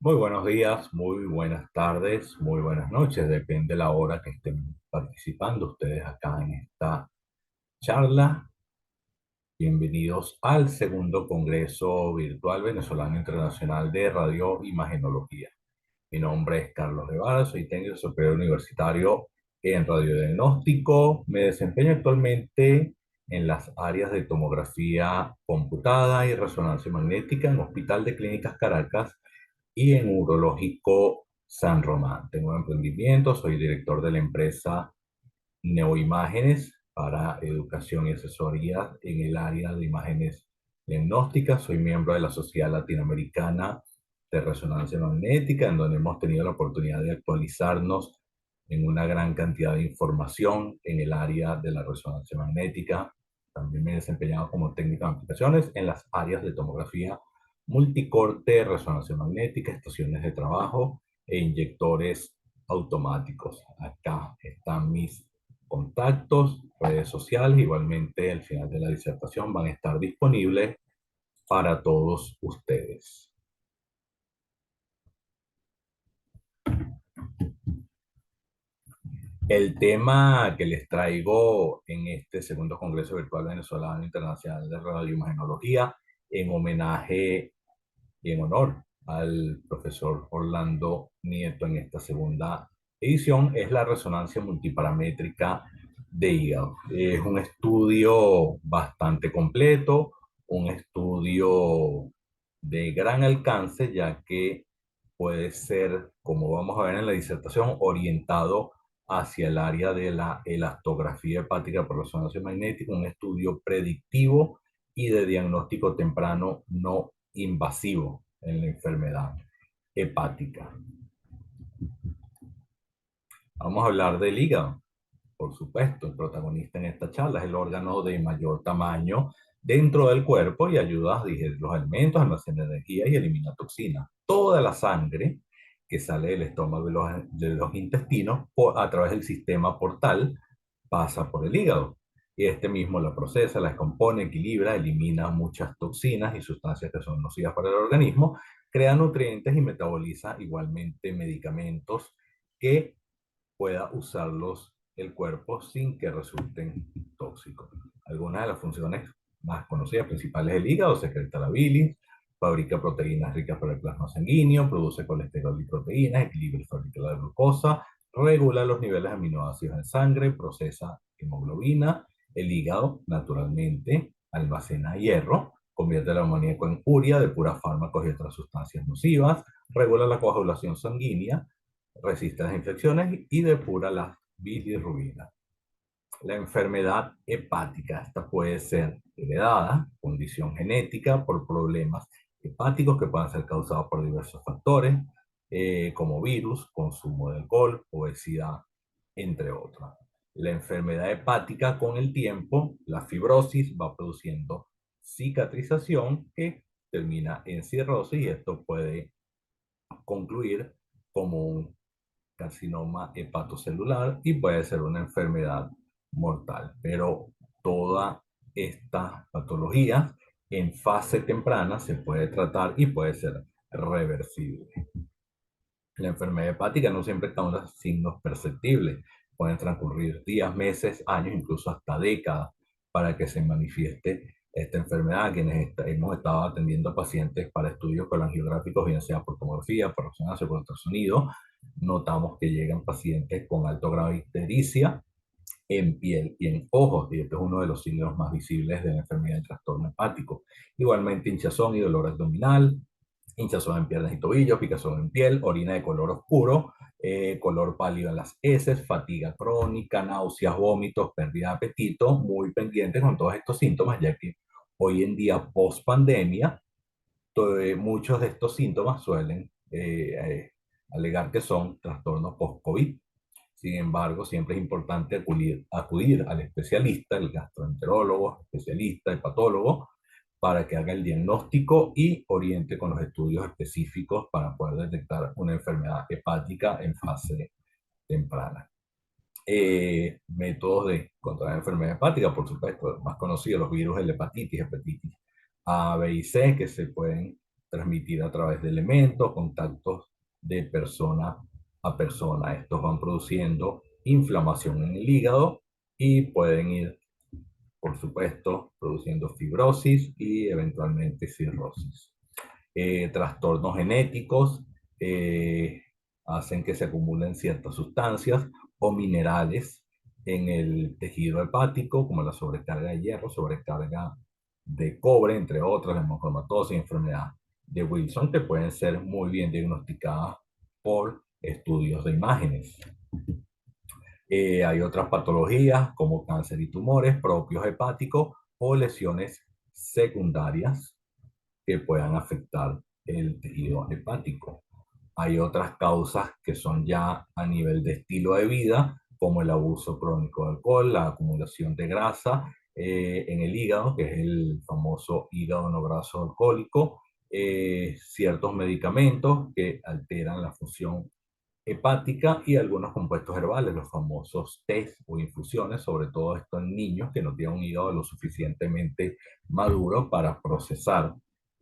Muy buenos días, muy buenas tardes, muy buenas noches, depende de la hora que estén participando ustedes acá en esta charla. Bienvenidos al segundo Congreso Virtual Venezolano Internacional de Radioimagenología. Mi nombre es Carlos Guevara, soy técnico superior universitario en radiodiagnóstico. Me desempeño actualmente en las áreas de tomografía computada y resonancia magnética en Hospital de Clínicas Caracas y en Urológico San Román. Tengo un emprendimiento, soy director de la empresa Neoimágenes para educación y asesoría en el área de imágenes diagnósticas. Soy miembro de la Sociedad Latinoamericana de Resonancia Magnética, en donde hemos tenido la oportunidad de actualizarnos en una gran cantidad de información en el área de la resonancia magnética. También me he desempeñado como técnico de aplicaciones en las áreas de tomografía multicorte, resonancia magnética, estaciones de trabajo e inyectores automáticos. Acá están mis contactos, redes sociales. Igualmente, al final de la disertación van a estar disponibles para todos ustedes. El tema que les traigo en este segundo Congreso Virtual Venezolano Internacional de Radioimagenología, en homenaje y en honor al profesor Orlando Nieto en esta segunda edición, es la resonancia multiparamétrica de hígado. Es un estudio bastante completo, un estudio de gran alcance, ya que puede ser, como vamos a ver en la disertación, orientado hacia el área de la elastografía hepática por resonancia magnética, un estudio predictivo y de diagnóstico temprano no invasivo en la enfermedad hepática. Vamos a hablar del hígado. Por supuesto, el protagonista en esta charla es el órgano de mayor tamaño dentro del cuerpo y ayuda a digerir los alimentos, almacenar energía y eliminar toxinas. Toda la sangre que sale del estómago y de los intestinos a través del sistema portal pasa por el hígado. Y este mismo la procesa, la descompone, equilibra, elimina muchas toxinas y sustancias que son nocivas para el organismo, crea nutrientes y metaboliza igualmente medicamentos que pueda usarlos el cuerpo sin que resulten tóxicos. Algunas de las funciones más conocidas, principales del hígado: secreta la bilis, fabrica proteínas ricas para el plasma sanguíneo, produce colesterol y proteínas, equilibra y fabrica la glucosa, regula los niveles de aminoácidos en sangre, procesa hemoglobina. El hígado, naturalmente, almacena hierro, convierte el amoníaco en urea de puras fármacos y otras sustancias nocivas, regula la coagulación sanguínea, resiste las infecciones y depura las bilirrubinas. La enfermedad hepática, esta puede ser heredada, condición genética por problemas hepáticos que puedan ser causados por diversos factores, como virus, consumo de alcohol, obesidad, entre otros. La enfermedad hepática, con el tiempo, la fibrosis va produciendo cicatrización que termina en cirrosis, y esto puede concluir como un carcinoma hepatocelular y puede ser una enfermedad mortal. Pero toda esta patología en fase temprana se puede tratar y puede ser reversible. La enfermedad hepática no siempre causa signos perceptibles. Pueden transcurrir días, meses, años, incluso hasta décadas para que se manifieste esta enfermedad. Quienes hemos estado atendiendo a pacientes para estudios colangiográficos, bien sea por tomografía, por resonancia, por ultrasonido, notamos que llegan pacientes con alto grado de ictericia en piel y en ojos, y este es uno de los signos más visibles de la enfermedad del trastorno hepático. Igualmente, hinchazón y dolor abdominal, hinchazón en piernas y tobillos, picazón en piel, orina de color oscuro, color pálido en las heces, fatiga crónica, náuseas, vómitos, pérdida de apetito. Muy pendientes con todos estos síntomas, ya que hoy en día, post pandemia, muchos de estos síntomas suelen alegar que son trastornos post-COVID. Sin embargo, siempre es importante acudir al especialista, el gastroenterólogo, especialista, hepatólogo, para que haga el diagnóstico y oriente con los estudios específicos para poder detectar una enfermedad hepática en fase temprana. Métodos de controlar la enfermedad hepática, por supuesto, más conocidos, los virus de la hepatitis A, B y C, que se pueden transmitida a través de elementos, contactos de persona a persona. Estos van produciendo inflamación en el hígado y pueden ir, por supuesto, produciendo fibrosis y eventualmente cirrosis. Trastornos genéticos eh, hacen que se acumulen ciertas sustancias o minerales en el tejido hepático, como la sobrecarga de hierro, sobrecarga de cobre, entre otras, la hemocromatosis, enfermedad de Wilson, que pueden ser muy bien diagnosticadas por estudios de imágenes. Hay otras patologías como cáncer y tumores propios hepáticos o lesiones secundarias que puedan afectar el tejido hepático. Hay otras causas que son ya a nivel de estilo de vida, como el abuso crónico de alcohol, la acumulación de grasa en el hígado, que es el famoso hígado no graso alcohólico, ciertos medicamentos que alteran la función hepática y algunos compuestos herbales, los famosos tés o infusiones, sobre todo esto en niños que no tienen un hígado lo suficientemente maduro para procesar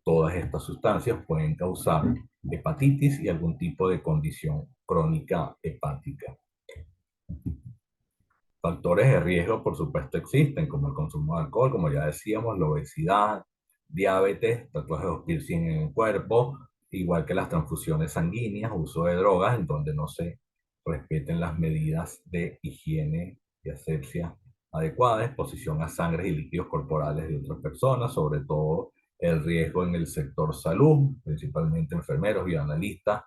todas estas sustancias, pueden causar hepatitis y algún tipo de condición crónica hepática. Factores de riesgo, por supuesto, existen, como el consumo de alcohol, como ya decíamos, la obesidad, diabetes, tatuajes o piercing en el cuerpo, igual que las transfusiones sanguíneas, uso de drogas, en donde no se respeten las medidas de higiene y asepsia adecuadas, exposición a sangre y líquidos corporales de otras personas, sobre todo el riesgo en el sector salud, principalmente enfermeros y analistas,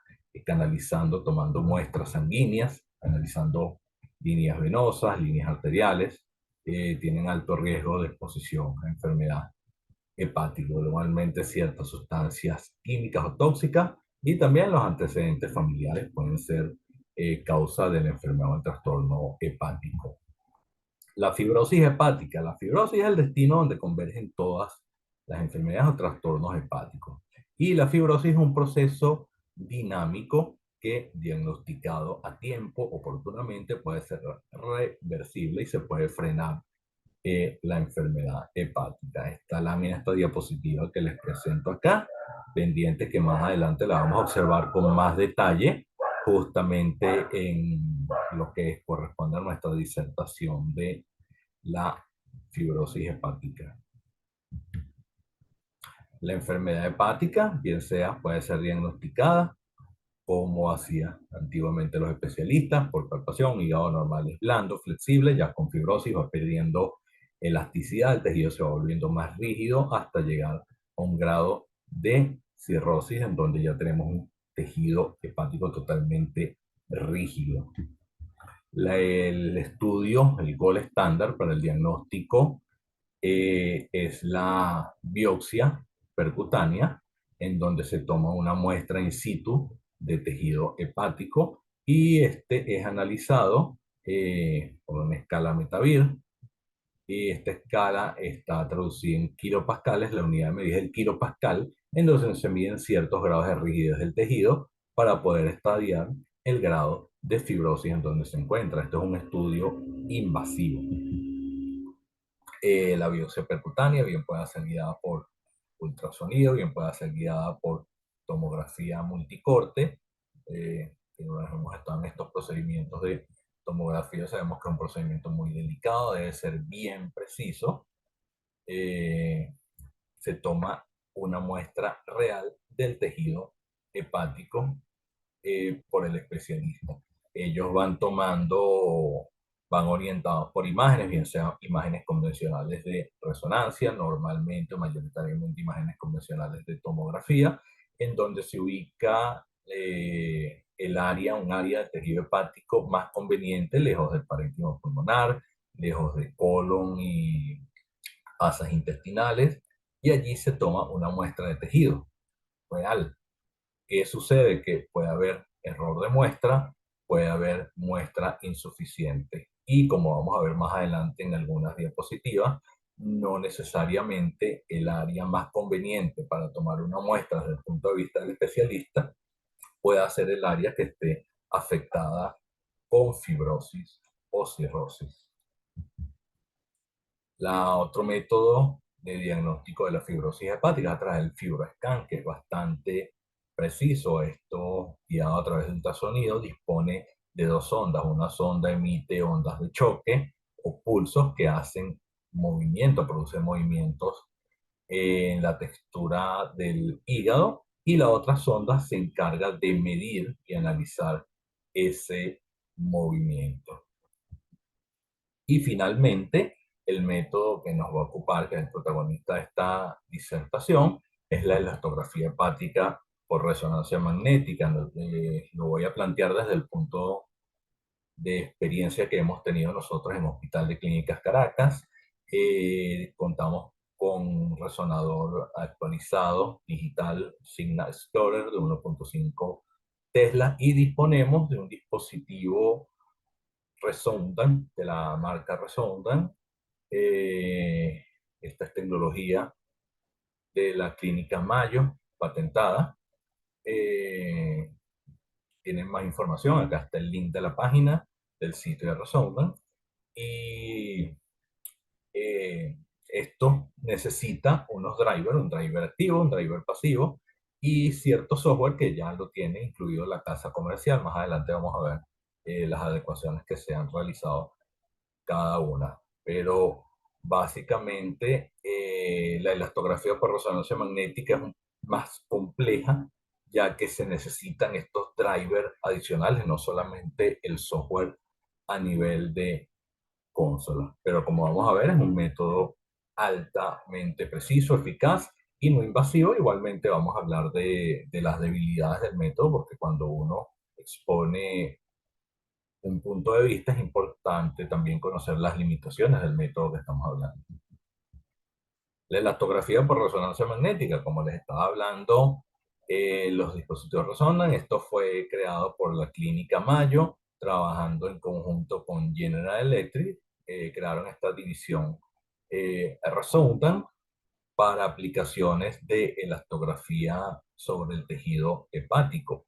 canalizando, tomando muestras sanguíneas, analizando líneas venosas, líneas arteriales, tienen alto riesgo de exposición a enfermedad hepática, normalmente ciertas sustancias químicas o tóxicas, y también los antecedentes familiares pueden ser causa de la enfermedad o el trastorno hepático. La fibrosis hepática. La fibrosis es el destino donde convergen todas las enfermedades o trastornos hepáticos. Y la fibrosis es un proceso dinámico que, diagnosticado a tiempo, oportunamente, puede ser reversible y se puede frenar la enfermedad hepática. Esta lámina, esta diapositiva que les presento acá, pendiente que más adelante la vamos a observar con más detalle, justamente en lo que corresponde a nuestra disertación de la fibrosis hepática. La enfermedad hepática, bien sea, puede ser diagnosticada como hacían antiguamente los especialistas, por palpación, hígado normal es blando, flexible, ya con fibrosis va perdiendo elasticidad, el tejido se va volviendo más rígido hasta llegar a un grado de cirrosis en donde ya tenemos un tejido hepático totalmente rígido. El estudio, el gol estándar para el diagnóstico es la biopsia percutánea, en donde se toma una muestra in situ de tejido hepático y este es analizado por una escala Metavir. Y esta escala está traducida en kilopascales, la unidad de medida es el kilopascal, en donde se miden ciertos grados de rigidez del tejido para poder estadiar el grado de fibrosis en donde se encuentra. Esto es un estudio invasivo. La biopsia percutánea bien puede ser guiada por ultrasonido, bien puede ser guiada por tomografía multicorte. Que no hemos estado en estos procedimientos de tomografía, sabemos que es un procedimiento muy delicado, debe ser bien preciso. Se toma una muestra real del tejido hepático por el especialista. Ellos van tomando, van orientados por imágenes, bien sean imágenes convencionales de resonancia, normalmente o mayoritariamente imágenes convencionales de tomografía, en donde se ubica el área, un área de tejido hepático más conveniente, lejos del parénquima pulmonar, lejos de colon y asas intestinales, y allí se toma una muestra de tejido real. ¿Qué sucede? Que puede haber error de muestra, puede haber muestra insuficiente. Y como vamos a ver más adelante en algunas diapositivas, no necesariamente el área más conveniente para tomar una muestra desde el punto de vista del especialista puede ser el área que esté afectada con fibrosis o cirrosis. Otro método de diagnóstico de la fibrosis hepática a través del FibroScan, que es bastante preciso. Esto, guiado a través de ultrasonido, dispone de dos ondas. Una sonda emite ondas de choque o pulsos que hacen movimiento, producen movimientos en la textura del hígado, y la otra sonda se encarga de medir y analizar ese movimiento. Y finalmente, el método que nos va a ocupar, que es el protagonista de esta disertación, es la elastografía hepática por resonancia magnética. Lo voy a plantear desde el punto de experiencia que hemos tenido nosotros en Hospital de Clínicas Caracas. Contamos con un resonador actualizado digital Signal Explorer de 1.5 Tesla y disponemos de un dispositivo Resondan, de la marca Resondan. Eh, Esta es tecnología de la clínica Mayo, patentada. Eh, Tienen más información, acá está el link de la página del sitio de Resondan. Y eh, esto necesita unos drivers, un driver activo, un driver pasivo y cierto software que ya lo tiene incluido la casa comercial. Más adelante vamos a ver las adecuaciones que se han realizado cada una. Pero básicamente la elastografía por resonancia magnética es más compleja, ya que se necesitan estos drivers adicionales, no solamente el software a nivel de consola. Pero como vamos a ver, es un método altamente preciso, eficaz y no invasivo. Igualmente vamos a hablar de las debilidades del método, porque cuando uno expone un punto de vista, es importante también conocer las limitaciones del método que estamos hablando. La elastografía por resonancia magnética, como les estaba hablando, los dispositivos resonan. Esto fue creado por la Clínica Mayo, trabajando en conjunto con General Electric. Crearon esta división Resonan para aplicaciones de elastografía sobre el tejido hepático.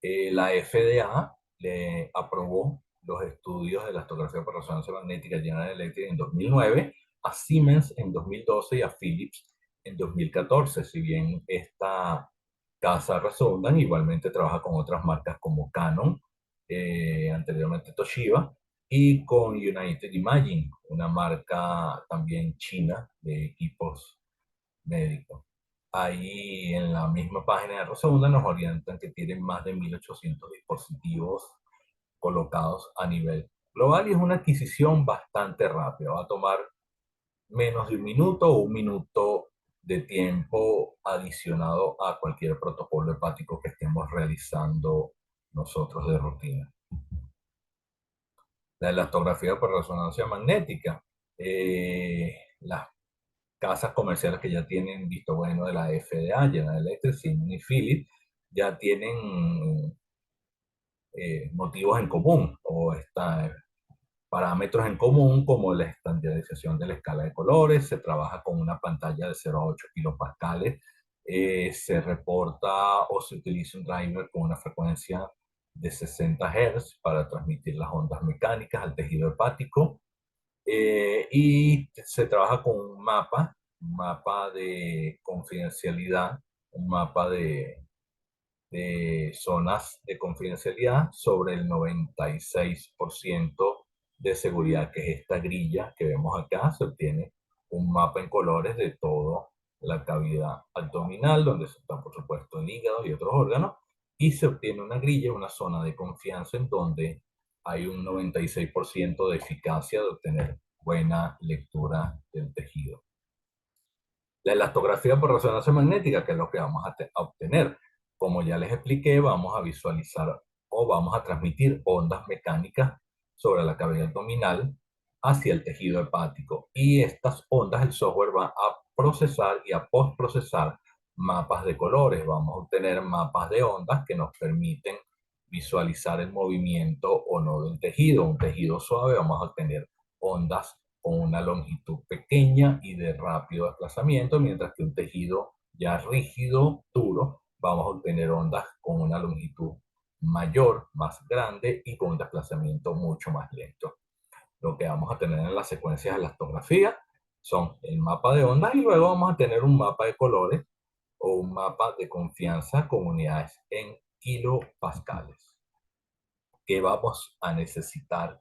La FDA le aprobó los estudios de elastografía por resonancia magnética General Electric en 2009, a Siemens en 2012 y a Philips en 2014. Si bien esta casa Resondan igualmente trabaja con otras marcas como Canon, anteriormente Toshiba, y con United Imaging, una marca también china de equipos médicos. Ahí en la misma página de Rosaunda nos orientan que tienen más de 1.800 dispositivos colocados a nivel global, y es una adquisición bastante rápida. Va a tomar menos de un minuto o un minuto de tiempo adicionado a cualquier protocolo hepático que estemos realizando nosotros de rutina. La elastografía por resonancia magnética. Las casas comerciales que ya tienen visto bueno de la FDA, General Electric, Siemens y Philips, ya tienen motivos en común o parámetros en común, como la estandarización de la escala de colores. Se trabaja con una pantalla de 0 a 8 kilopascales. Se reporta o se utiliza un driver con una frecuencia de 60 Hz para transmitir las ondas mecánicas al tejido hepático. Y se trabaja con un mapa de confidencialidad, un mapa de zonas de confidencialidad sobre el 96% de seguridad, que es esta grilla que vemos acá. Se obtiene un mapa en colores de toda la cavidad abdominal, donde están, por supuesto, el hígado y otros órganos, y se obtiene una grilla, una zona de confianza en donde hay un 96% de eficacia de obtener buena lectura del tejido. La elastografía por resonancia magnética, que es lo que vamos a obtener. Como ya les expliqué, vamos a visualizar o vamos a transmitir ondas mecánicas sobre la cavidad abdominal hacia el tejido hepático. Y estas ondas, el software va a procesar y a postprocesar mapas de colores. Vamos a obtener mapas de ondas que nos permiten visualizar el movimiento o no del tejido. Un tejido suave, vamos a obtener ondas con una longitud pequeña y de rápido desplazamiento, mientras que un tejido ya rígido, duro, vamos a obtener ondas con una longitud mayor, más grande y con un desplazamiento mucho más lento. Lo que vamos a tener en las secuencias de elastografía son el mapa de ondas y luego vamos a tener un mapa de colores o un mapa de confianza con unidades en kilopascales que vamos a necesitar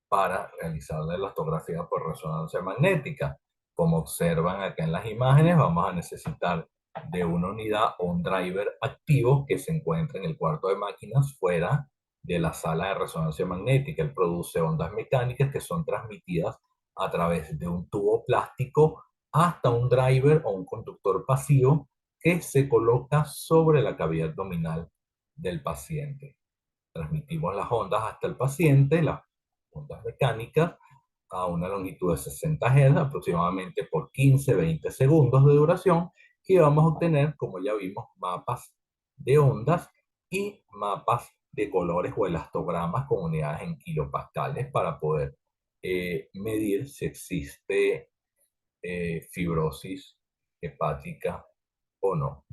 para realizar la elastografía por resonancia magnética. Como observan acá en las imágenes, vamos a necesitar de una unidad o un driver activo que se encuentra en el cuarto de máquinas fuera de la sala de resonancia magnética. Él produce ondas mecánicas que son transmitidas a través de un tubo plástico hasta un driver o un conductor pasivo que se coloca sobre la cavidad abdominal del paciente. Transmitimos las ondas hasta el paciente, las ondas mecánicas, a una longitud de 60 Hz, aproximadamente por 15-20 segundos de duración, y vamos a obtener, como ya vimos, mapas de ondas y mapas de colores o elastogramas con unidades en kilopascales para poder medir si existe fibrosis hepática o no.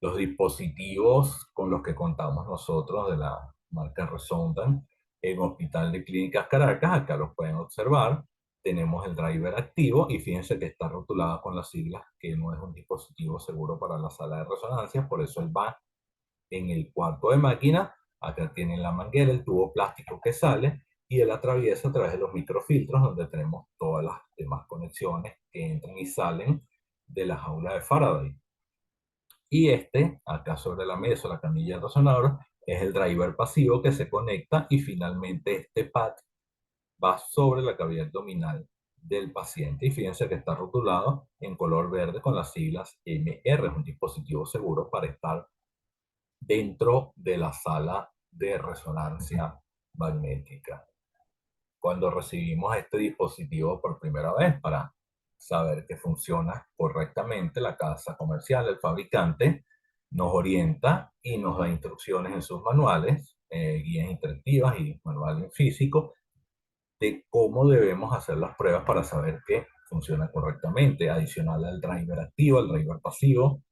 Los dispositivos con los que contamos nosotros de la marca Resondan en Hospital de Clínicas Caracas, acá los pueden observar. Tenemos el driver activo y fíjense que está rotulado con las siglas que no es un dispositivo seguro para la sala de resonancia, por eso él va en el cuarto de máquina. Acá tienen la manguera, el tubo plástico que sale y él atraviesa a través de los microfiltros donde tenemos todas las demás conexiones que entran y salen de la jaula de Faraday. Y acá sobre la mesa, la camilla del resonador, es el driver pasivo que se conecta y finalmente este pad va sobre la cavidad abdominal del paciente. Y fíjense que está rotulado en color verde con las siglas MR. Es un dispositivo seguro para estar dentro de la sala de resonancia magnética. Cuando recibimos este dispositivo por primera vez para saber que funciona correctamente, la casa comercial, el fabricante, nos orienta y nos da instrucciones en sus manuales, guías interactivas y manual en físico de cómo debemos hacer las pruebas para saber que funciona correctamente, adicional al driver activo, al driver pasivo,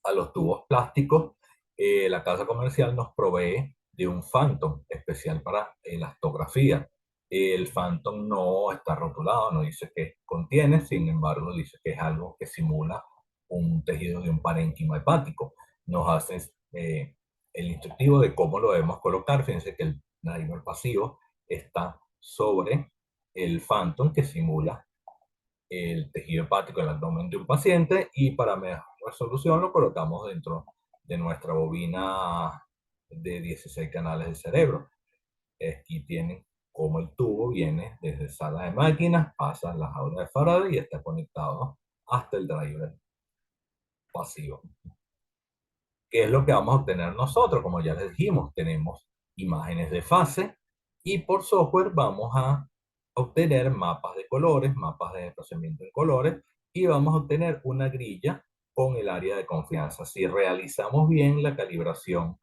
a los tubos plásticos. La casa comercial nos provee de un Phantom especial para elastografía. El Phantom no está rotulado, no dice qué contiene, sin embargo dice que es algo que simula un tejido de un parénquima hepático. Nos hace el instructivo de cómo lo debemos colocar. Fíjense que el driver pasivo está sobre el Phantom que simula el tejido hepático en el abdomen de un paciente y para mejor resolución lo colocamos dentro de nuestra bobina de 16 canales del cerebro. Aquí tienen como el tubo viene desde sala de máquinas, pasa a la jaula de Faraday y está conectado hasta el driver pasivo. ¿Qué es lo que vamos a obtener nosotros? Como ya les dijimos, tenemos imágenes de fase y por software vamos a obtener mapas de colores, mapas de desplazamiento en colores y vamos a obtener una grilla con el área de confianza. Si realizamos bien la calibración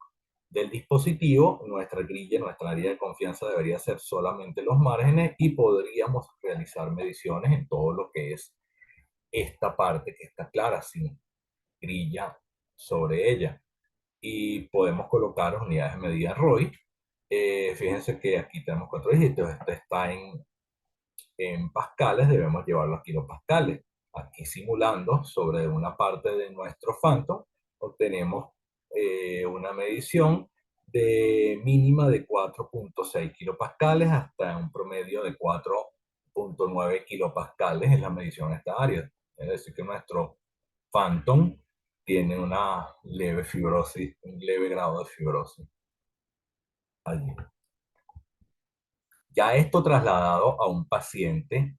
del dispositivo, nuestra grilla, nuestra área de confianza debería ser solamente los márgenes y podríamos realizar mediciones en todo lo que es esta parte que está clara, sin grilla sobre ella y podemos colocar unidades de medida ROI. Fíjense que aquí tenemos 4 dígitos, este está en pascales, debemos llevarlo a kilopascales. Aquí simulando sobre una parte de nuestro Phantom, obtenemos una medición de mínima de 4.6 kilopascales hasta un promedio de 4.9 kilopascales en la medición de esta área. Es decir, que nuestro Phantom tiene una leve fibrosis, un leve grado de fibrosis allí. Ya esto trasladado a un paciente,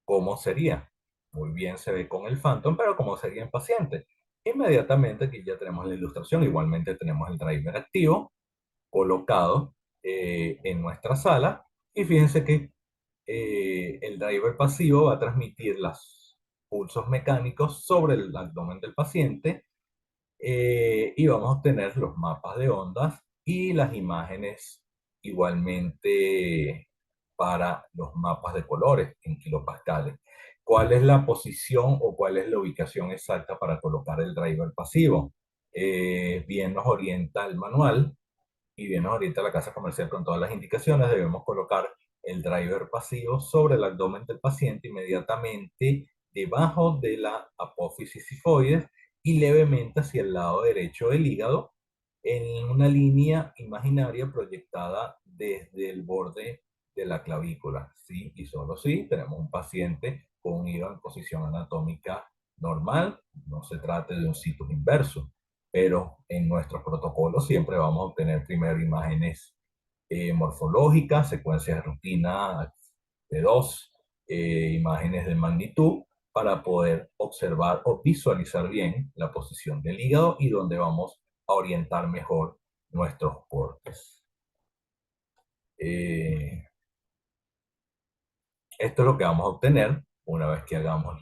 ¿cómo sería? Muy bien se ve con el Phantom, pero ¿cómo sería en paciente? Inmediatamente aquí ya tenemos la ilustración, igualmente tenemos el driver activo colocado en nuestra sala y fíjense que el driver pasivo va a transmitir los pulsos mecánicos sobre el abdomen del paciente y vamos a obtener los mapas de ondas y las imágenes igualmente para los mapas de colores en kilopascales. ¿Cuál es la posición o cuál es la ubicación exacta para colocar el driver pasivo? Bien nos orienta el manual y bien nos orienta la casa comercial con todas las indicaciones. Debemos colocar el driver pasivo sobre el abdomen del paciente inmediatamente debajo de la apófisis sifoides y levemente hacia el lado derecho del hígado en una línea imaginaria proyectada desde el borde de la clavícula. Sí, y solo si tenemos un paciente con un hígado en posición anatómica normal, no se trate de un situs inverso, pero en nuestros protocolos siempre vamos a obtener primero imágenes morfológicas, secuencias de rutina de dos, imágenes de magnitud, para poder observar o visualizar bien la posición del hígado y dónde vamos a orientar mejor nuestros cortes. Eh, Esto es lo que vamos a obtener una vez que hagamos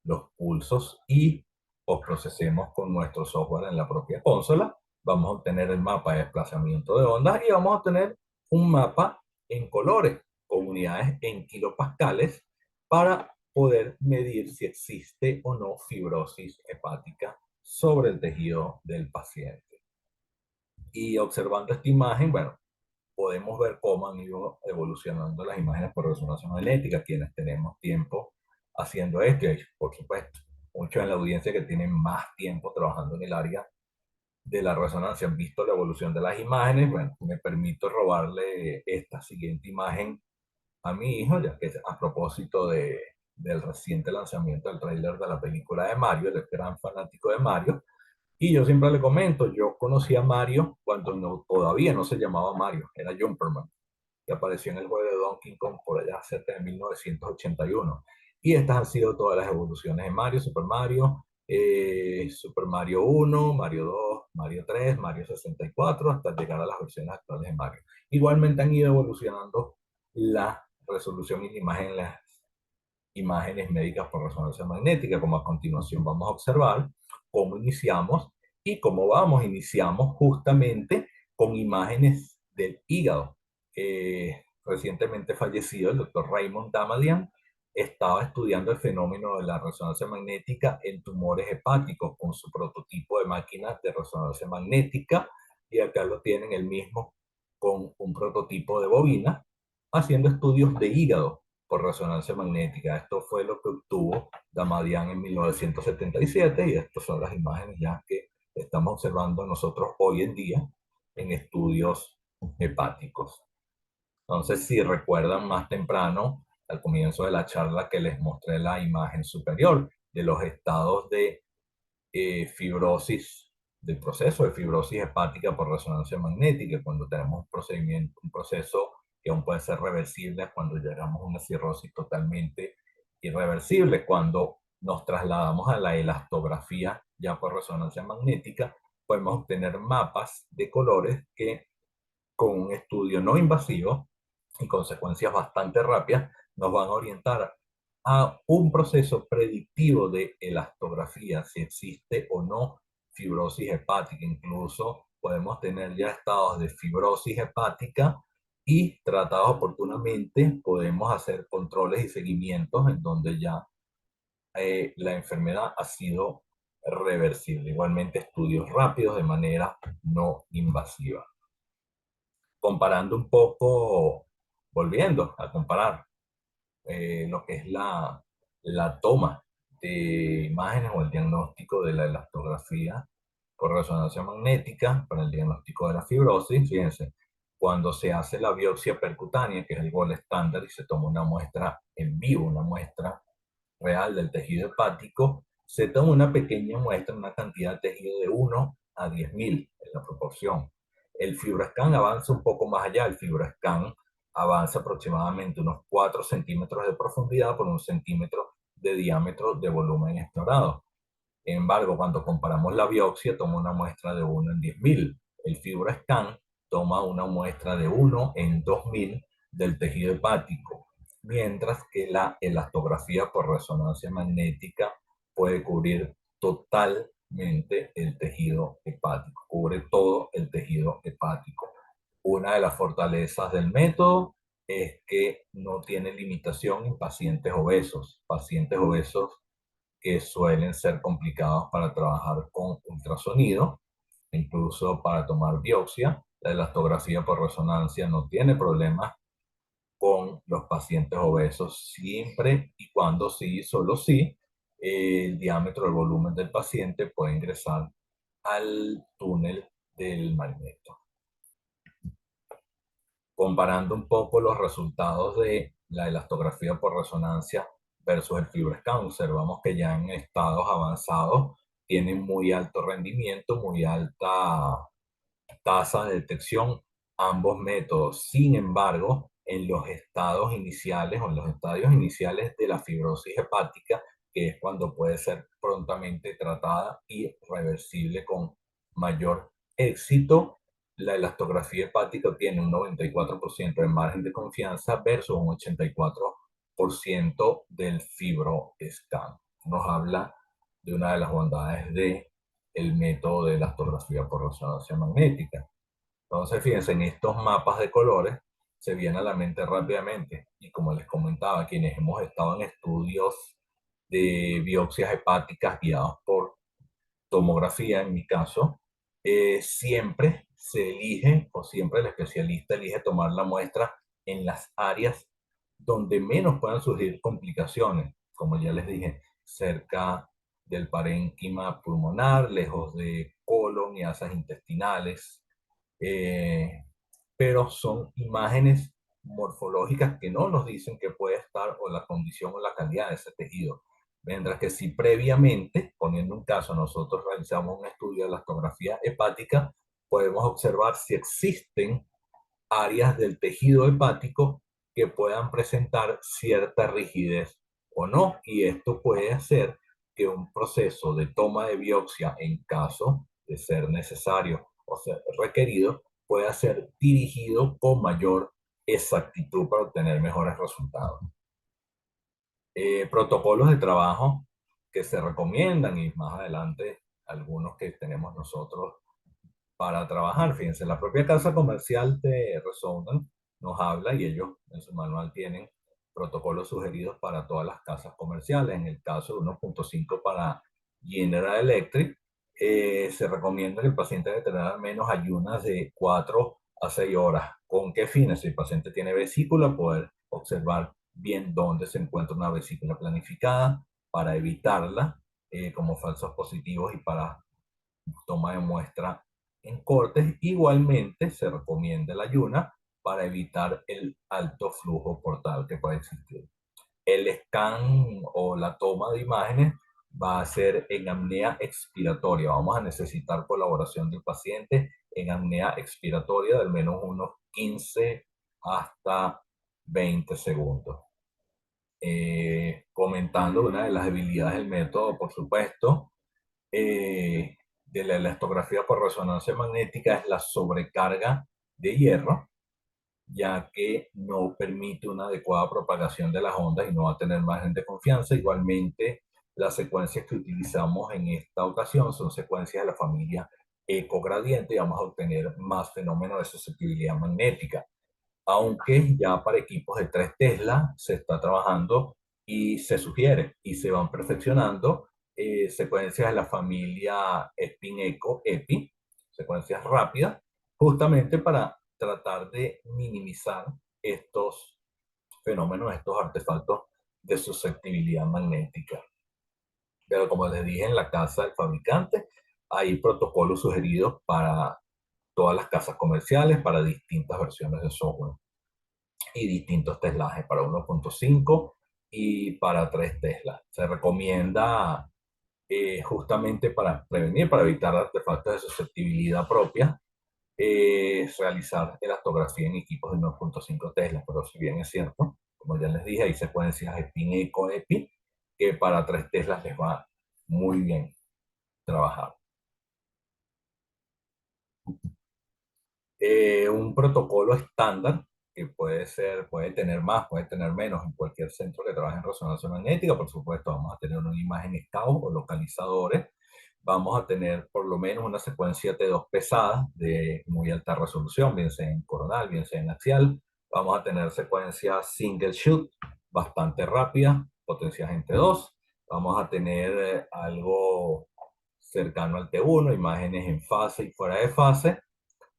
los pulsos y procesemos con nuestro software en la propia consola. Vamos a obtener el mapa de desplazamiento de ondas y vamos a obtener un mapa en colores con unidades en kilopascales para poder medir si existe o no fibrosis hepática sobre el tejido del paciente. Y observando esta imagen, bueno, podemos ver cómo han ido evolucionando las imágenes por resonancia magnética, quienes tenemos tiempo haciendo esto, y por supuesto, muchos en la audiencia que tienen más tiempo trabajando en el área de la resonancia han visto la evolución de las imágenes. Bueno, me permito robarle esta siguiente imagen a mi hijo, ya que es a propósito del reciente lanzamiento del tráiler de la película de Mario, el gran fanático de Mario, y yo siempre le comento, yo conocí a Mario cuando todavía no se llamaba Mario, era Jumperman, que apareció en el juego de Donkey Kong por allá cerca de 1981. Y estas han sido todas las evoluciones de Mario, Super Mario 1, Mario 2, Mario 3, Mario 64, hasta llegar a las versiones actuales de Mario. Igualmente han ido evolucionando la resolución y la imagen, las imágenes médicas por resonancia magnética, como a continuación vamos a observar cómo iniciamos y cómo vamos. Iniciamos justamente con imágenes del hígado. Recientemente fallecido el doctor Raymond Damadian estaba estudiando el fenómeno de la resonancia magnética en tumores hepáticos con su prototipo de máquina de resonancia magnética, y acá lo tienen el mismo con un prototipo de bobina haciendo estudios de hígado por resonancia magnética. Esto fue lo que obtuvo Damadian en 1977 y estas son las imágenes ya que estamos observando nosotros hoy en día en estudios hepáticos. Entonces, si recuerdan más temprano, al comienzo de la charla que les mostré la imagen superior de los estados de fibrosis, del proceso de fibrosis hepática por resonancia magnética, cuando tenemos un procedimiento, un proceso que aún puede ser reversible, cuando llegamos a una cirrosis totalmente irreversible, cuando nos trasladamos a la elastografía ya por resonancia magnética, podemos obtener mapas de colores que con un estudio no invasivo y consecuencias bastante rápidas nos van a orientar a un proceso predictivo de elastografía, si existe o no fibrosis hepática. Incluso podemos tener ya estados de fibrosis hepática y tratados oportunamente podemos hacer controles y seguimientos en donde ya la enfermedad ha sido reversible. Igualmente estudios rápidos de manera no invasiva. Comparando un poco, volviendo a comparar lo que es la toma de imágenes o el diagnóstico de la elastografía por resonancia magnética para el diagnóstico de la fibrosis. Fíjense, cuando se hace la biopsia percutánea, que es el gol estándar, y se toma una muestra en vivo, una muestra real del tejido hepático, se toma una pequeña muestra, una cantidad de tejido de 1 a 10.000 en la proporción. El FibroScan avanza un poco más allá. El FibroScan avanza aproximadamente unos 4 centímetros de profundidad por 1 centímetro de diámetro de volumen explorado. Sin embargo, cuando comparamos la biopsia, toma una muestra de 1 en 10.000. El FibroScan toma una muestra de 1 en 2.000 del tejido hepático, mientras que la elastografía por resonancia magnética puede cubrir totalmente el tejido hepático, cubre todo el tejido hepático. Una de las fortalezas del método es que no tiene limitación en pacientes obesos que suelen ser complicados para trabajar con ultrasonido, incluso para tomar biopsia. La elastografía por resonancia no tiene problemas con los pacientes obesos, siempre y cuando sí, solo sí, el diámetro, el volumen del paciente puede ingresar al túnel del magneto. Comparando un poco los resultados de la elastografía por resonancia versus el FibroScan, observamos que ya en estados avanzados tienen muy alto rendimiento, muy alta tasa de detección ambos métodos. Sin embargo, en los estados iniciales o en los estadios iniciales de la fibrosis hepática, que es cuando puede ser prontamente tratada y reversible con mayor éxito, la elastografía hepática tiene un 94% de margen de confianza versus un 84% del FibroScan. Nos habla de una de las bondades de el método de elastografía por resonancia magnética. Entonces, fíjense, en estos mapas de colores se viene a la mente rápidamente. Y como les comentaba, quienes hemos estado en estudios de biopsias hepáticas guiados por tomografía, en mi caso, siempre se elige, o siempre el especialista elige tomar la muestra en las áreas donde menos puedan surgir complicaciones, como ya les dije, cerca del parénquima pulmonar, lejos de colon y asas intestinales, eh, pero son imágenes morfológicas que no nos dicen que puede estar o la condición o la calidad de ese tejido. Mientras que si previamente, poniendo un caso, nosotros realizamos un estudio de la elastografía hepática, podemos observar si existen áreas del tejido hepático que puedan presentar cierta rigidez o no, y esto puede hacer que un proceso de toma de biopsia, en caso de ser necesario o ser requerido, pueda ser dirigido con mayor exactitud para obtener mejores resultados. Protocolos de trabajo que se recomiendan y más adelante algunos que tenemos nosotros para trabajar. Fíjense, la propia casa comercial de Resonant nos habla y ellos en su manual tienen protocolos sugeridos para todas las casas comerciales. En el caso de 1.5 para General Electric, se recomienda que el paciente debe tener al menos ayunas de 4 a 6 horas. ¿Con qué fines? Si el paciente tiene vesícula, poder observar bien dónde se encuentra una vesícula planificada para evitarla como falsos positivos y para toma de muestra en cortes. Igualmente se recomienda el ayuna para evitar el alto flujo portal que puede existir. El scan o la toma de imágenes va a ser en apnea expiratoria. Vamos a necesitar colaboración del paciente en apnea expiratoria de al menos unos 15 hasta 20 segundos. Comentando una de las debilidades del método, por supuesto, de la elastografía por resonancia magnética es la sobrecarga de hierro, ya que no permite una adecuada propagación de las ondas y no va a tener margen de confianza. Igualmente, las secuencias que utilizamos en esta ocasión son secuencias de la familia ecogradiente y vamos a obtener más fenómenos de susceptibilidad magnética, aunque ya para equipos de 3 Tesla se está trabajando y se sugiere y se van perfeccionando secuencias de la familia Spin-Eco-EPI, secuencias rápidas, justamente para tratar de minimizar estos fenómenos, estos artefactos de susceptibilidad magnética. Pero como les dije, en la casa del fabricante hay protocolos sugeridos para todas las casas comerciales, para distintas versiones de software y distintos teslajes para 1.5 y para 3 Tesla. Se recomienda justamente para prevenir, para evitar artefactos de susceptibilidad propia, realizar elastografía en equipos de 1.5 Tesla. Pero si bien es cierto, como ya les dije, hay secuencias Spin Eco EPI que para 3 Teslas les va muy bien trabajar. Un protocolo estándar que puede ser, puede tener más, puede tener menos en cualquier centro que trabaje en resonancia magnética. Por supuesto, vamos a tener una imagen scout o localizadores. Vamos a tener por lo menos una secuencia T2 pesada de muy alta resolución, bien sea en coronal, bien sea en axial. Vamos a tener secuencias single shoot bastante rápidas, potencias en T2. Vamos a tener algo cercano al T1, imágenes en fase y fuera de fase,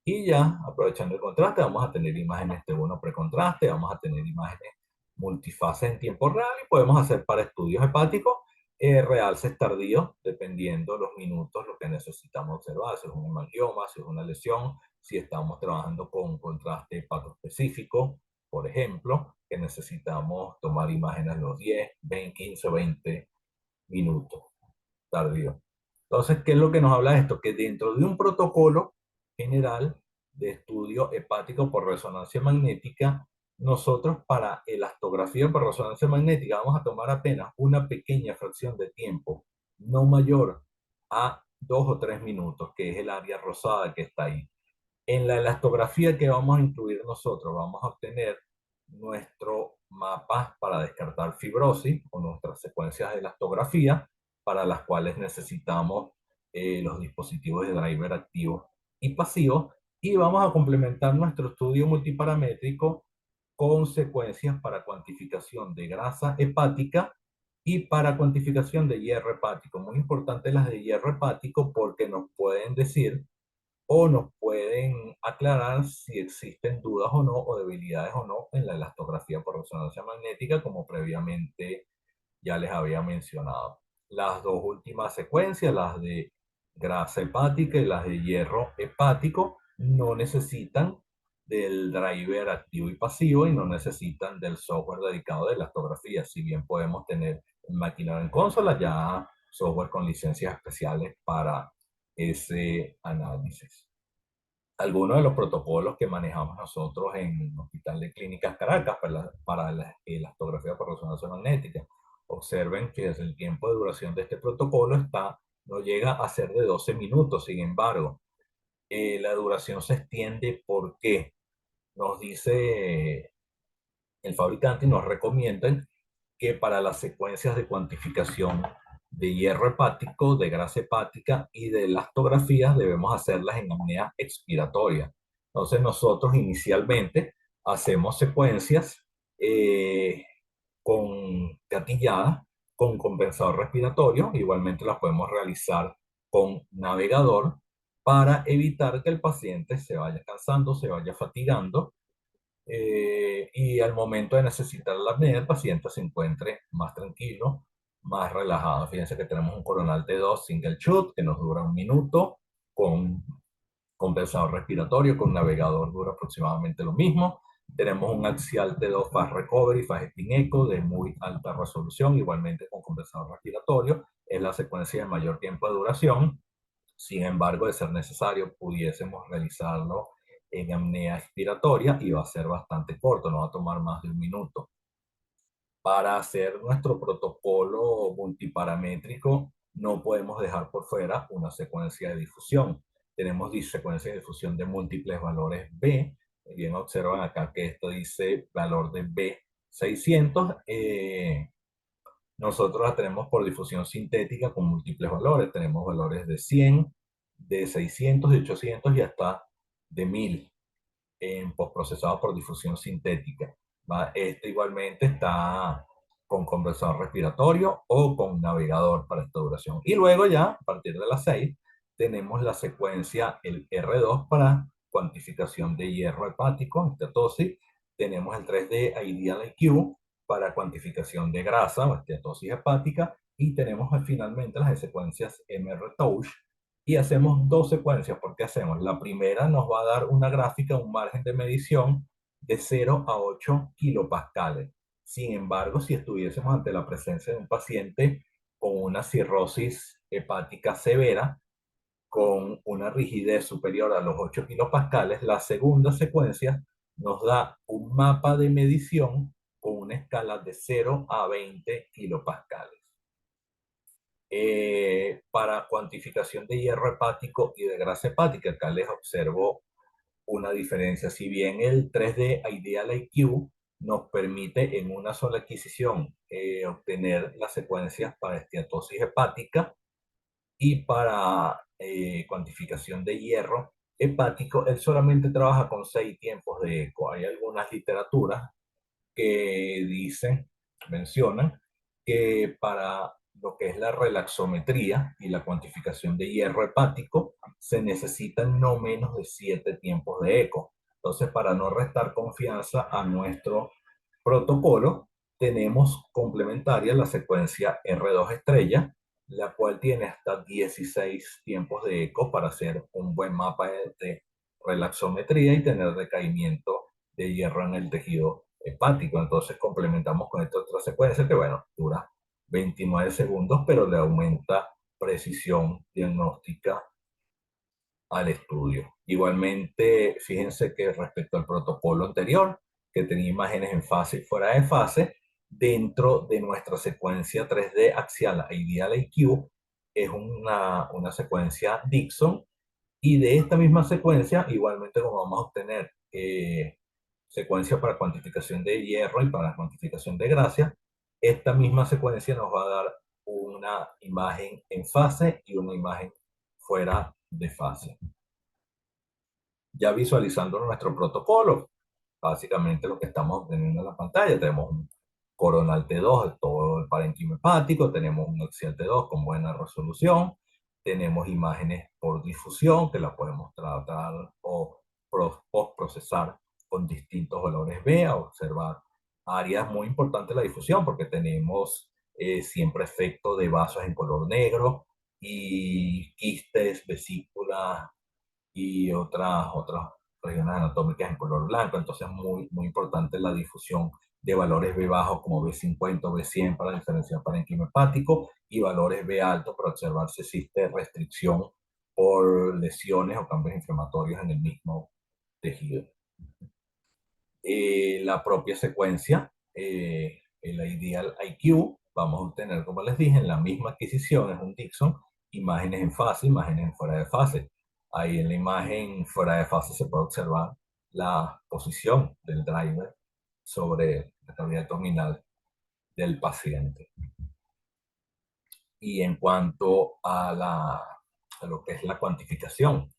Y ya, aprovechando el contraste, vamos a tener imágenes de uno precontraste, vamos a tener imágenes multifaces en tiempo real y podemos hacer para estudios hepáticos realces tardíos, dependiendo los minutos, lo que necesitamos observar, si es un hemangioma, si es una lesión, si estamos trabajando con contraste hepatoespecífico, por ejemplo, que necesitamos tomar imágenes a los 10, 20, 15, 20 minutos tardío. Entonces, ¿qué es lo que nos habla esto? Que dentro de un protocolo general de estudio hepático por resonancia magnética, nosotros para elastografía por resonancia magnética vamos a tomar apenas una pequeña fracción de tiempo, no mayor a 2 o 3 minutos, que es el área rosada que está ahí. En la elastografía que vamos a incluir nosotros, vamos a obtener nuestro mapa para descartar fibrosis o nuestras secuencias de elastografía, para las cuales necesitamos los dispositivos de driver activos y pasivos, y vamos a complementar nuestro estudio multiparamétrico con secuencias para cuantificación de grasa hepática y para cuantificación de hierro hepático. Muy importante las de hierro hepático porque nos pueden decir o nos pueden aclarar si existen dudas o no, o debilidades o no en la elastografía por resonancia magnética, como previamente ya les había mencionado. Las dos últimas secuencias, las de grasa hepática y las de hierro hepático, no necesitan del driver activo y pasivo y no necesitan del software dedicado de elastografía. Si bien podemos tener en máquina en consola, ya software con licencias especiales para ese análisis. Algunos de los protocolos que manejamos nosotros en el Hospital de Clínicas Caracas para la elastografía por resonancia magnética. Observen que desde el tiempo de duración de este protocolo no llega a ser de 12 minutos. Sin embargo, la duración se extiende porque nos dice el fabricante y nos recomiendan que para las secuencias de cuantificación de hierro hepático, de grasa hepática y de elastografías debemos hacerlas en apnea expiratoria. Entonces nosotros inicialmente hacemos secuencias eh, con gatilladas, con compensador respiratorio, igualmente las podemos realizar con navegador para evitar que el paciente se vaya cansando, se vaya fatigando y al momento de necesitar la apnea, el paciente se encuentre más tranquilo, más relajado. Fíjense que tenemos un coronal T2 single shoot que nos dura 1 minuto, con compensador respiratorio, con navegador dura aproximadamente lo mismo. Tenemos un axial T2 Fast Recovery, Fast Spin Echo de muy alta resolución, igualmente con compensador respiratorio. Es la secuencia de mayor tiempo de duración. Sin embargo, de ser necesario, pudiésemos realizarlo en apnea expiratoria y va a ser bastante corto, no va a tomar más de 1 minuto. Para hacer nuestro protocolo multiparamétrico, no podemos dejar por fuera una secuencia de difusión. Tenemos secuencia de difusión de múltiples valores B. Bien, observan acá que esto dice valor de B600. Nosotros la tenemos por difusión sintética con múltiples valores. Tenemos valores de 100, de 600, de 800 y hasta de 1000 en postprocesado por difusión sintética. ¿Va? Este igualmente está con conversador respiratorio o con navegador para esta duración. Y luego ya, a partir de las 6, tenemos la secuencia, el R2 para cuantificación de hierro hepático, esteatosis. Tenemos el 3D Ideal IQ para cuantificación de grasa o esteatosis hepática. Y tenemos finalmente las secuencias MR-Touch y hacemos dos secuencias, porque hacemos, la primera nos va a dar una gráfica, un margen de medición de 0 a 8 kilopascales. Sin embargo, si estuviésemos ante la presencia de un paciente con una cirrosis hepática severa, con una rigidez superior a los 8 kilopascales, la segunda secuencia nos da un mapa de medición con una escala de 0 a 20 kilopascales. Para cuantificación de hierro hepático y de grasa hepática. Acá les observo una diferencia. Si bien el 3D Ideal IQ nos permite en una sola adquisición obtener las secuencias para esteatosis hepática y para cuantificación de hierro hepático, él solamente trabaja con 6 tiempos de eco. Hay algunas literaturas que dicen, mencionan, que para lo que es la relaxometría y la cuantificación de hierro hepático, se necesitan no menos de 7 tiempos de eco. Entonces, para no restar confianza a nuestro protocolo, tenemos complementaria la secuencia R2 estrella, la cual tiene hasta 16 tiempos de eco para hacer un buen mapa de relaxometría y tener decaimiento de hierro en el tejido hepático. Entonces complementamos con esta otra secuencia que, bueno, dura 29 segundos, pero le aumenta precisión diagnóstica al estudio. Igualmente, fíjense que respecto al protocolo anterior, que tenía imágenes en fase y fuera de fase, dentro de nuestra secuencia 3D axial Ideal IQ, es una secuencia Dixon, y de esta misma secuencia, igualmente como vamos a obtener secuencia para cuantificación de hierro y para cuantificación de grasa, esta misma secuencia nos va a dar una imagen en fase y una imagen fuera de fase. Ya visualizando nuestro protocolo, básicamente lo que estamos obteniendo en la pantalla, tenemos un coronal T2 de todo el parénquima hepático, tenemos un axial T2 con buena resolución, tenemos imágenes por difusión que las podemos tratar o post-procesar con distintos valores B, a observar áreas muy importantes de la difusión porque tenemos siempre efecto de vasos en color negro y quistes, vesículas y otras regiones anatómicas en color blanco. Entonces, muy importante la difusión de valores B bajos como B50 o B100 para diferenciar parénquima hepático y valores B altos para observar si existe restricción por lesiones o cambios inflamatorios en el mismo tejido. La propia secuencia, el Ideal IQ, vamos a obtener, como les dije, en la misma adquisición, es un Dixon, imágenes en fase, imágenes en fuera de fase. Ahí en la imagen fuera de fase se puede observar la posición del driver sobre la cavidad abdominal del paciente. Y en cuanto a lo que es la cuantificación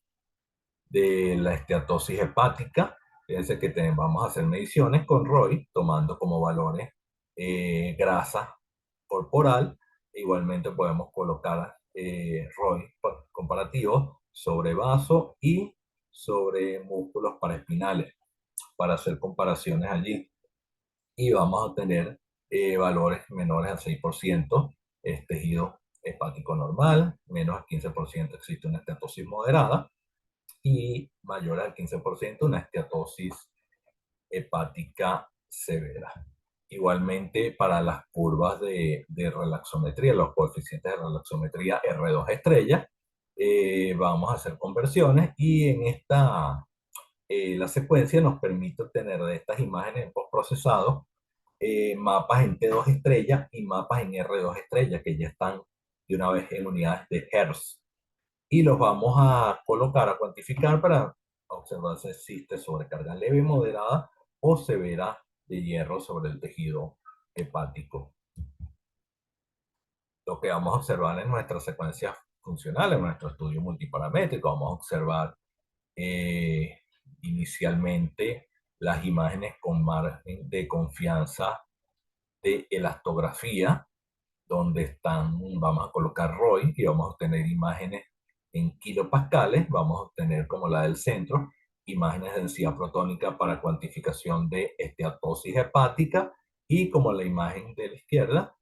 de la esteatosis hepática, fíjense que vamos a hacer mediciones con ROI, tomando como valores grasa corporal. Igualmente podemos colocar ROI comparativos sobre vaso y sobre músculos paraespinales para hacer comparaciones allí. Y vamos a tener valores menores al 6%, es tejido hepático normal, menos al 15% existe una esteatosis moderada, y mayor al 15% una esteatosis hepática severa. Igualmente, para las curvas de relaxometría, los coeficientes de relaxometría R2 estrella, vamos a hacer conversiones y en la secuencia nos permite obtener de estas imágenes postprocesados mapas en T2 estrella y mapas en R2 estrella, que ya están de una vez en unidades de Hertz, y los vamos a colocar, a cuantificar para observar si existe sobrecarga leve, moderada o severa de hierro sobre el tejido hepático. Lo que vamos a observar en nuestra secuencia funcional, en nuestro estudio multiparamétrico, vamos a observar inicialmente las imágenes con margen de confianza de elastografía, donde vamos a colocar ROI y vamos a obtener imágenes en kilopascales, vamos a obtener como la del centro, imágenes de densidad protónica para cuantificación de esteatosis hepática y como la imagen de la izquierda,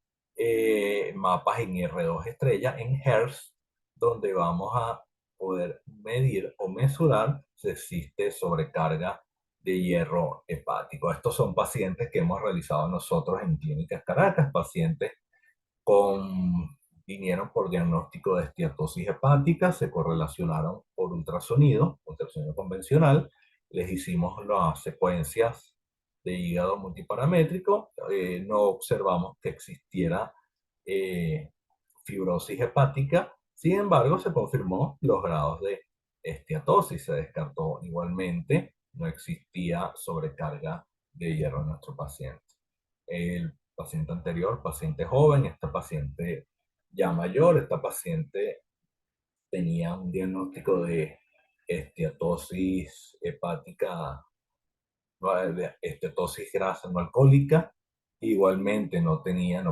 mapas en R2 estrella en Hertz, donde vamos a poder medir o mesurar si existe sobrecarga de hierro hepático. Estos son pacientes que hemos realizado nosotros en Clínicas Caracas, pacientes vinieron por diagnóstico de esteatosis hepática, se correlacionaron por ultrasonido convencional, les hicimos las secuencias de hígado multiparamétrico, no observamos que existiera eh, fibrosis hepática, sin embargo se confirmó los grados de esteatosis, se descartó igualmente, no existía sobrecarga de hierro en nuestro paciente. El paciente anterior, paciente joven, esta paciente ya mayor, esta paciente tenía un diagnóstico de esteatosis hepática, de esteatosis grasa no alcohólica, igualmente no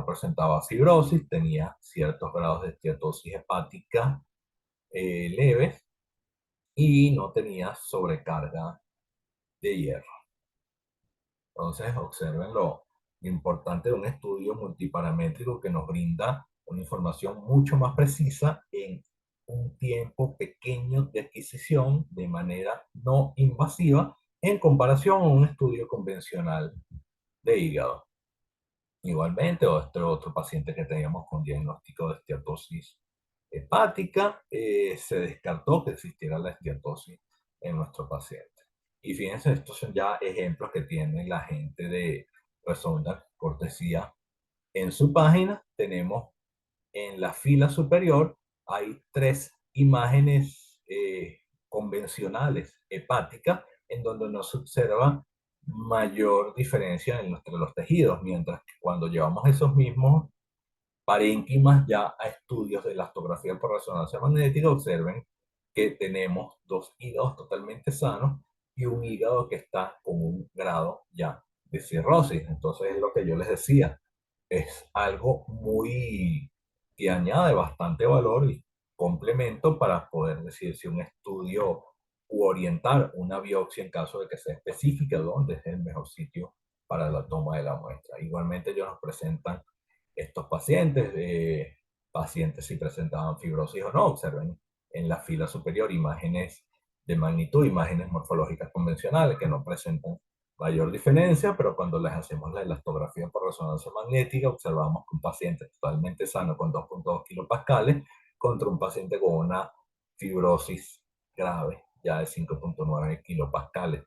presentaba fibrosis, tenía ciertos grados de esteatosis hepática leves, y no tenía sobrecarga de hierro. Entonces, observen lo importante de un estudio multiparamétrico que nos brinda una información mucho más precisa en un tiempo pequeño de adquisición de manera no invasiva en comparación a un estudio convencional de hígado. Igualmente, otro paciente que teníamos con diagnóstico de esteatosis hepática, se descartó que existiera la esteatosis en nuestro paciente. Y fíjense, estos son ya ejemplos que tiene la gente de Resonda Cortesía. En su página tenemos en la fila superior, hay tres imágenes convencionales hepáticas en donde no se observa mayor diferencia entre los tejidos, mientras que cuando llevamos esos mismos parénquimas ya a estudios de elastografía por resonancia magnética, observen que tenemos dos hígados totalmente sanos y un hígado que está con un grado ya de cirrosis. Entonces es lo que yo les decía, es algo muy que añade bastante valor y complemento para poder decir si un estudio u orientar una biopsia en caso de que sea específica, dónde es el mejor sitio para la toma de la muestra. Igualmente ellos nos presentan estos pacientes, pacientes si presentaban fibrosis o no, observen en la fila superior imágenes de magnitud, imágenes morfológicas convencionales que no presentan mayor diferencia, pero cuando les hacemos la elastografía por resonancia magnética, observamos que un paciente totalmente sano con 2.2 kilopascales contra un paciente con una fibrosis grave ya de 5.9 kilopascales.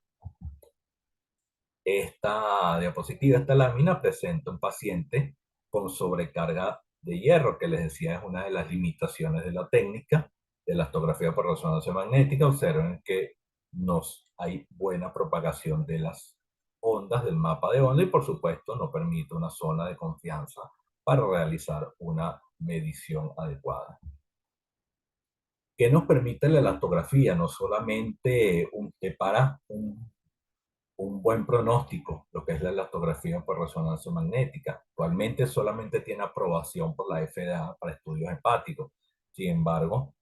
Esta diapositiva, esta lámina presenta un paciente con sobrecarga de hierro, que les decía es una de las limitaciones de la técnica de la elastografía por resonancia magnética. Observen que hay buena propagación de las ondas del mapa de onda y por supuesto no permite una zona de confianza para realizar una medición adecuada. ¿Qué nos permite la elastografía? No solamente para un buen pronóstico, lo que es la elastografía por resonancia magnética. Actualmente solamente tiene aprobación por la FDA para estudios hepáticos. Sin embargo,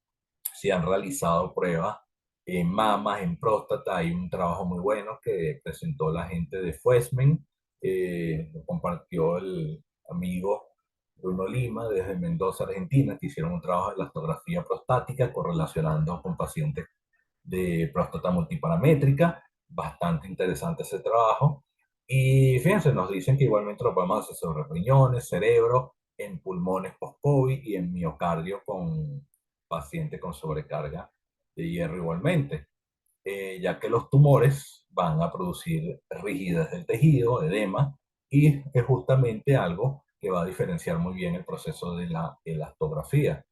se han realizado pruebas en mamas, en próstata. Hay un trabajo muy bueno que presentó la gente de Fuesmen, lo compartió el amigo Bruno Lima desde Mendoza, Argentina, que hicieron un trabajo de elastografía prostática correlacionando con pacientes de próstata multiparamétrica. Bastante interesante ese trabajo. Y fíjense, nos dicen que igualmente lo podemos hacer sobre riñones, cerebro, en pulmones post-COVID y en miocardio con pacientes con sobrecarga de hierro igualmente, ya que los tumores van a producir rigidez del tejido, edema, y es justamente algo que va a diferenciar muy bien el proceso de la elastografía.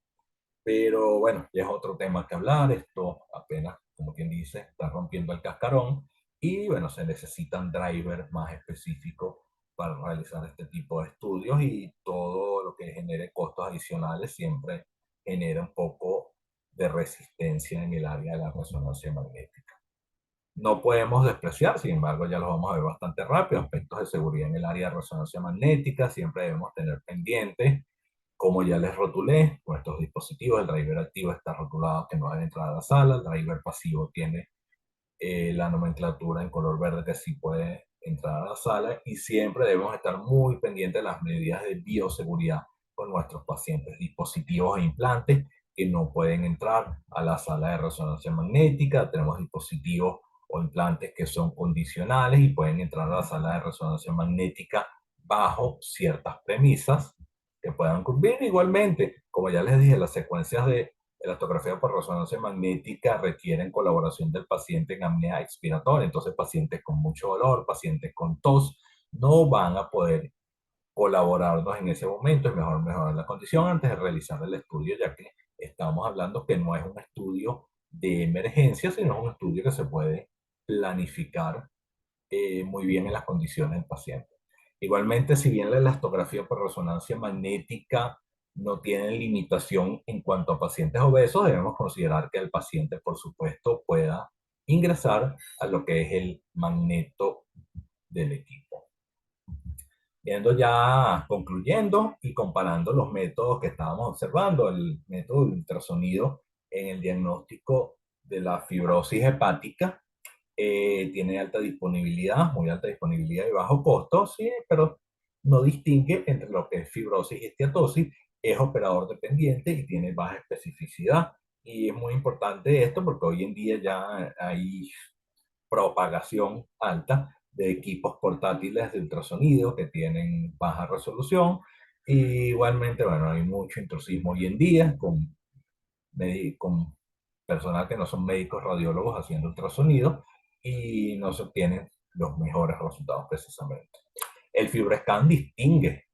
Pero bueno, ya es otro tema que hablar. Esto apenas, como quien dice, está rompiendo el cascarón. Y bueno, se necesitan drivers más específicos para realizar este tipo de estudios y todo lo que genere costos adicionales siempre genera un poco de resistencia en el área de la resonancia magnética. No podemos despreciar, sin embargo, ya los vamos a ver bastante rápido, aspectos de seguridad en el área de resonancia magnética, siempre debemos tener pendientes. Como ya les rotulé, con estos dispositivos, el driver activo está rotulado que no debe entrar a la sala, el driver pasivo tiene la nomenclatura en color verde que sí puede entrar a la sala y siempre debemos estar muy pendientes de las medidas de bioseguridad con nuestros pacientes, dispositivos e implantes que no pueden entrar a la sala de resonancia magnética. Tenemos dispositivos o implantes que son condicionales y pueden entrar a la sala de resonancia magnética bajo ciertas premisas que puedan cumplir. Igualmente, como ya les dije, las secuencias de elastografía por resonancia magnética requieren colaboración del paciente en apnea expiratoria. Entonces, pacientes con mucho dolor, pacientes con tos, no van a poder colaborarnos en ese momento. Es mejor mejorar la condición antes de realizar el estudio, ya que estamos hablando que no es un estudio de emergencia, sino un estudio que se puede planificar muy bien en las condiciones del paciente. Igualmente, si bien la elastografía por resonancia magnética no tiene limitación en cuanto a pacientes obesos, debemos considerar que el paciente, por supuesto, pueda ingresar a lo que es el magneto del equipo. Viendo ya, concluyendo y comparando los métodos que estábamos observando, el método de ultrasonido en el diagnóstico de la fibrosis hepática. Tiene alta disponibilidad, muy alta disponibilidad y bajo costo, sí, pero no distingue entre lo que es fibrosis y esteatosis, es operador dependiente y tiene baja especificidad. Y es muy importante esto porque hoy en día ya hay propagación alta de equipos portátiles de ultrasonido que tienen baja resolución. Y igualmente, bueno, hay mucho intrusismo hoy en día con personal que no son médicos radiólogos haciendo ultrasonido y no se obtienen los mejores resultados precisamente. El FibroScan distingue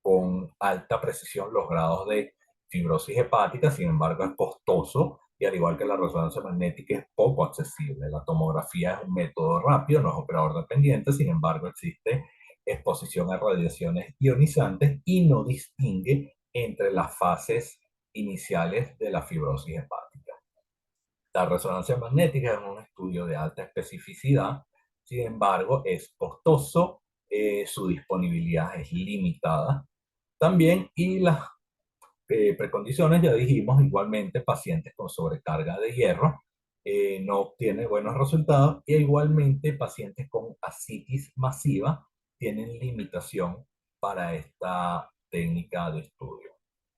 con alta precisión los grados de fibrosis hepática, sin embargo es costoso y al igual que la resonancia magnética es poco accesible. La tomografía es un método rápido, no es operador dependiente, sin embargo existe exposición a radiaciones ionizantes y no distingue entre las fases iniciales de la fibrosis hepática. La resonancia magnética es un estudio de alta especificidad, sin embargo es costoso, su disponibilidad es limitada también y las precondiciones, ya dijimos, igualmente pacientes con sobrecarga de hierro no obtienen buenos resultados y igualmente pacientes con ascitis masiva tienen limitación para esta técnica de estudio.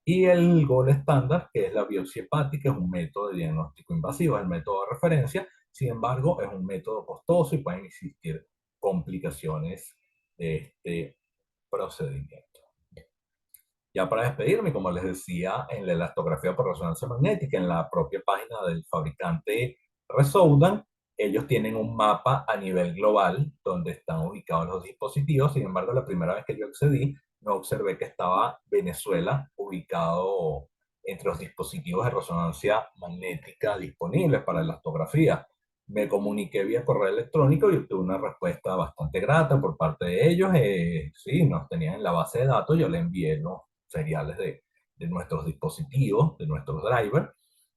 Y el gol estándar, que es la biopsia hepática, es un método de diagnóstico invasivo, es el método de referencia, sin embargo, es un método costoso y pueden existir complicaciones de este procedimiento. Ya para despedirme, como les decía, en la elastografía por resonancia magnética, en la propia página del fabricante Resoudan, ellos tienen un mapa a nivel global donde están ubicados los dispositivos. Sin embargo, la primera vez que yo accedí, no observé que estaba Venezuela ubicado entre los dispositivos de resonancia magnética disponibles para elastografía. Me comuniqué vía correo electrónico y obtuve una respuesta bastante grata por parte de ellos. Sí, nos tenían en la base de datos, yo le envié los seriales de nuestros dispositivos, de nuestros drivers,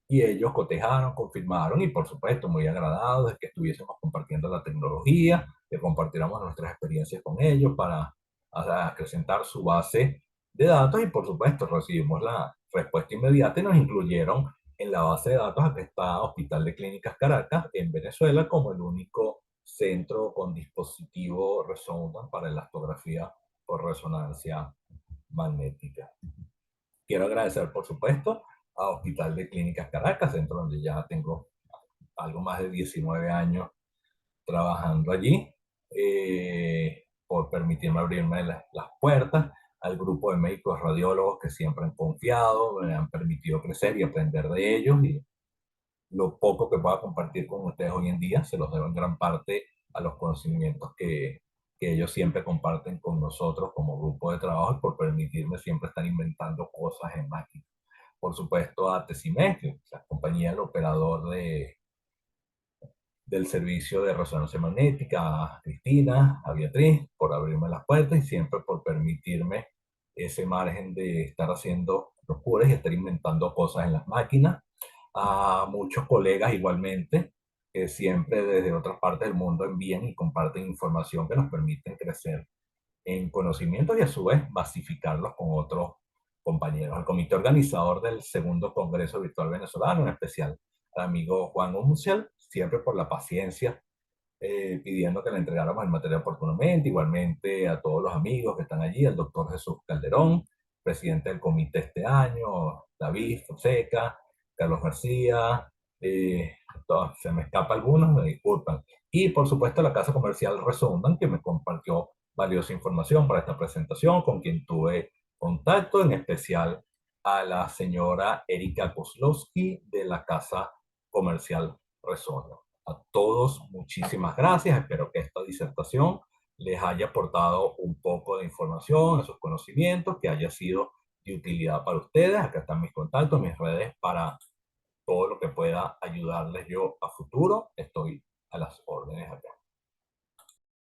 y ellos cotejaron, confirmaron y por supuesto muy agradados de que estuviésemos compartiendo la tecnología, que compartiéramos nuestras experiencias con ellos para acrecentar su base de datos y por supuesto recibimos la respuesta inmediata y nos incluyeron en la base de datos. Aquí está Hospital de Clínicas Caracas en Venezuela como el único centro con dispositivo Resonance para elastografía por resonancia magnética. Quiero agradecer, por supuesto, a Hospital de Clínicas Caracas, centro donde ya tengo algo más de 19 años trabajando allí, por permitirme abrirme las puertas, al grupo de médicos radiólogos que siempre han confiado, me han permitido crecer y aprender de ellos, y lo poco que pueda compartir con ustedes hoy en día se los debo en gran parte a los conocimientos que ellos siempre comparten con nosotros como grupo de trabajo y por permitirme siempre estar inventando cosas en máquina. Por supuesto a Tecimec, la compañía, el operador del servicio de resonancia magnética, a Cristina, a Beatriz, por abrirme las puertas y siempre por permitirme ese margen de estar haciendo locuras y estar inventando cosas en las máquinas. A muchos colegas igualmente, que siempre desde otras partes del mundo envían y comparten información que nos permiten crecer en conocimientos y a su vez masificarlos con otros compañeros. Al comité organizador del segundo Congreso Virtual Venezolano, en especial al amigo Juan Uncial, siempre por la paciencia, pidiendo que le entregáramos el material oportunamente, igualmente a todos los amigos que están allí, al doctor Jesús Calderón, presidente del comité este año, David Fonseca, Carlos García, se me escapa algunos, me disculpan. Y por supuesto la casa comercial Resondan, que me compartió valiosa información para esta presentación, con quien tuve contacto, en especial a la señora Erika Kozlowski de la casa comercial Resondan. A todos, muchísimas gracias. Espero que esta disertación les haya aportado un poco de información, esos conocimientos, que haya sido de utilidad para ustedes. Acá están mis contactos, mis redes para todo lo que pueda ayudarles yo a futuro. Estoy a las órdenes acá.